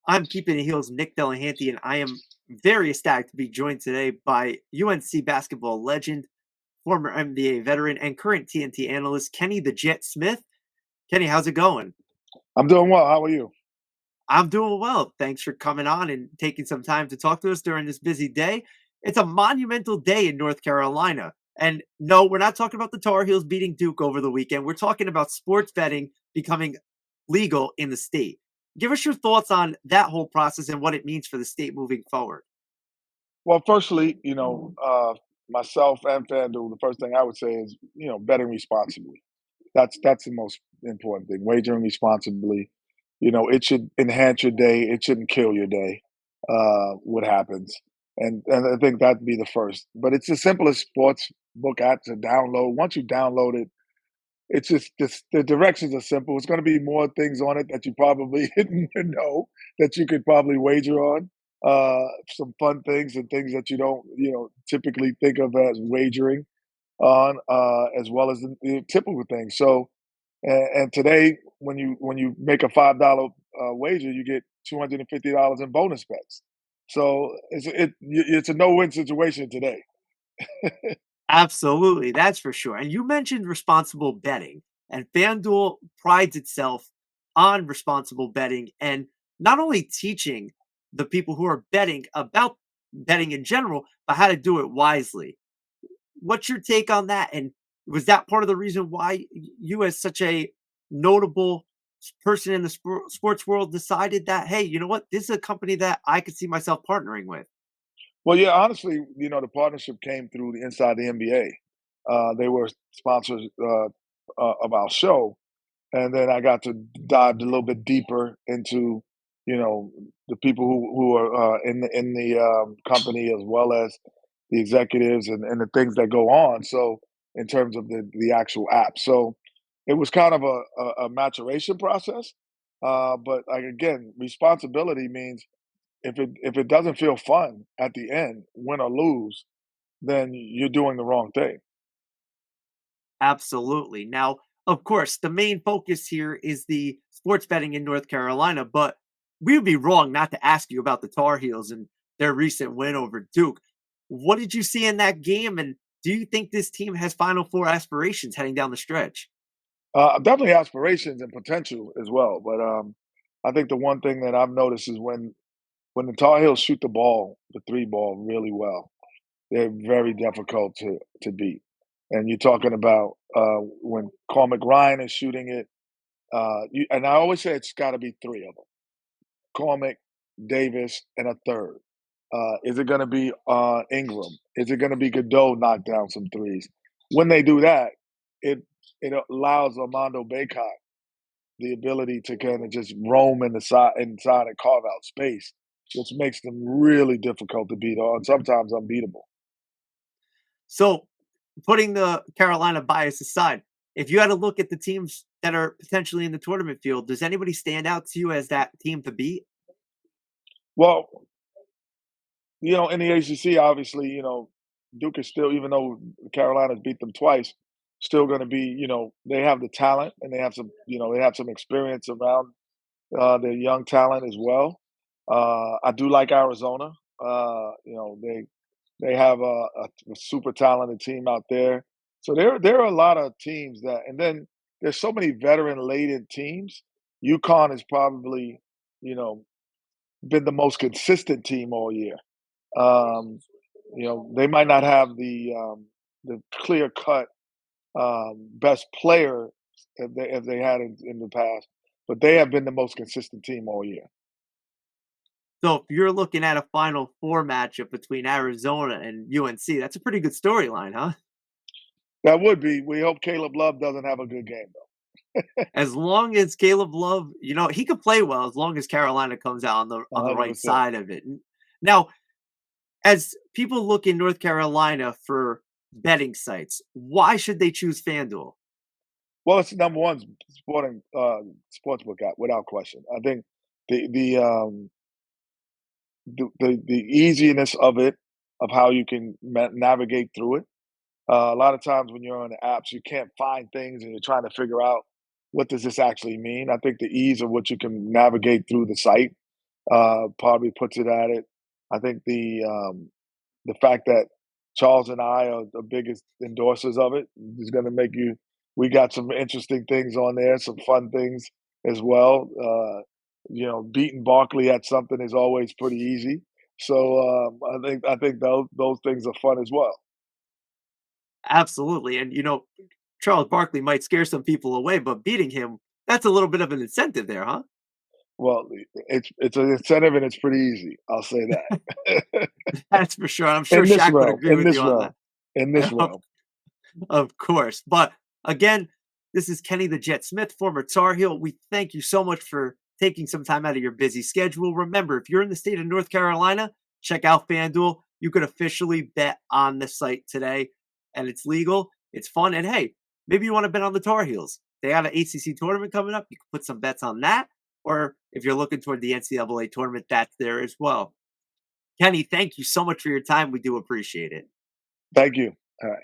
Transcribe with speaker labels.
Speaker 1: I'm keeping the heels Nick Delahanty, and I am very ecstatic to be joined today by UNC basketball legend, former NBA veteran, and current TNT analyst Kenny the Jet Smith. Kenny, how's it going?
Speaker 2: I'm doing well. How are you?
Speaker 1: I'm doing well. Thanks for coming on and taking some time to talk to us during this busy day. It's a monumental day in North Carolina. And no, we're not talking about the Tar Heels beating Duke over the weekend. We're talking about sports betting becoming legal in the state. Give us your thoughts on that whole process and what it means for the state moving forward.
Speaker 2: Well, firstly, myself and FanDuel, the first thing I would say is, betting responsibly. That's the most important thing. Wagering responsibly. It should enhance your day. It shouldn't kill your day. What happens? And I think that'd be the first. But it's the simplest sports book app to download. Once you download it, it's just the directions are simple. It's going to be more things on it that you probably didn't know that you could probably wager on. Some fun things and things that you don't, typically think of as wagering on, as well as the typical things. So, and today, when you make a $5 wager, you get $250 in bonus bets. So it's a no win situation today.
Speaker 1: Absolutely, that's for sure. And you mentioned responsible betting, and FanDuel prides itself on responsible betting and not only teaching the people who are betting about betting in general, but how to do it wisely. What's your take on that? And was that part of the reason why you, as such a notable person in the sports world, decided that, hey, you know what? This is a company that I could see myself partnering with?
Speaker 2: Well, yeah, honestly, the partnership came through the inside the NBA. They were sponsors of our show, and then I got to dive a little bit deeper into, the people who are in the company, as well as the executives and the things that go on. So, in terms of the actual app, so it was kind of a maturation process. But like again, responsibility means if it doesn't feel fun at the end, win or lose, then you're doing the wrong thing.
Speaker 1: Absolutely. Now, of course, the main focus here is the sports betting in North Carolina, but we would be wrong not to ask you about the Tar Heels and their recent win over Duke. What did you see in that game? And do you think this team has Final Four aspirations heading down the stretch?
Speaker 2: Definitely aspirations and potential as well. But I think the one thing that I've noticed is when the Tar Heels shoot the three ball really well, they're very difficult to beat. And you're talking about when Cormac Ryan is shooting it, and I always say it's got to be three of them: Cormac, Davis, and a third. Is it going to be Ingram? Is it going to be Godot knock down some threes? When they do that, it it allows Armando Baycott the ability to kind of just roam in the side inside and carve out space, which makes them really difficult to beat or sometimes unbeatable.
Speaker 1: So, putting the Carolina bias aside, if you had to look at the teams that are potentially in the tournament field, does anybody stand out to you as that team to beat?
Speaker 2: Well, in the ACC, obviously, Duke is still, even though Carolina's beat them twice, still going to be, they have the talent and they have some experience around their young talent as well. I do like Arizona. They have a super talented team out there. So there are a lot of teams that, and then there's so many veteran laden teams. UConn has probably, you know, been the most consistent team all year. Um, they might not have the clear cut best player if they had in the past, but they have been the most consistent team all year.
Speaker 1: So if you're looking at a Final Four matchup between Arizona and UNC, that's a pretty good storyline, huh?
Speaker 2: That would be. We hope Caleb Love doesn't have a good game though.
Speaker 1: As long as Caleb Love, he could play well as long as Carolina comes out on the right
Speaker 2: 100%.
Speaker 1: side of it. Now, as people look in North Carolina for betting sites, why should they choose FanDuel?
Speaker 2: Well, it's the number one sporting sportsbook app without question. I think the the um, the easiness of it, of how you can navigate through it. A lot of times when you're on the apps, you can't find things, and you're trying to figure out what does this actually mean. I think the ease of what you can navigate through the site probably puts it at it. I think the fact that Charles and I are the biggest endorsers of it is going to make you. We got some interesting things on there, some fun things as well. Beating Barkley at something is always pretty easy. So I think those things are fun as well.
Speaker 1: Absolutely. And Charles Barkley might scare some people away, but beating him, that's a little bit of an incentive there, huh?
Speaker 2: Well, it's an incentive and it's pretty easy. I'll say that.
Speaker 1: That's for sure. I'm sure
Speaker 2: In this
Speaker 1: Shaq would
Speaker 2: realm,
Speaker 1: agree
Speaker 2: in
Speaker 1: with
Speaker 2: this
Speaker 1: you on
Speaker 2: realm,
Speaker 1: that.
Speaker 2: in this realm.
Speaker 1: Of course. But again, this is Kenny the Jet Smith, former Tar Heel. We thank you so much for taking some time out of your busy schedule. Remember, if you're in the state of North Carolina, check out FanDuel. You could officially bet on the site today, and it's legal. It's fun. And hey, maybe you want to bet on the Tar Heels. They got an ACC tournament coming up. You can put some bets on that. Or if you're looking toward the NCAA tournament, that's there as well. Kenny, thank you so much for your time. We do appreciate it.
Speaker 2: Thank you. All right.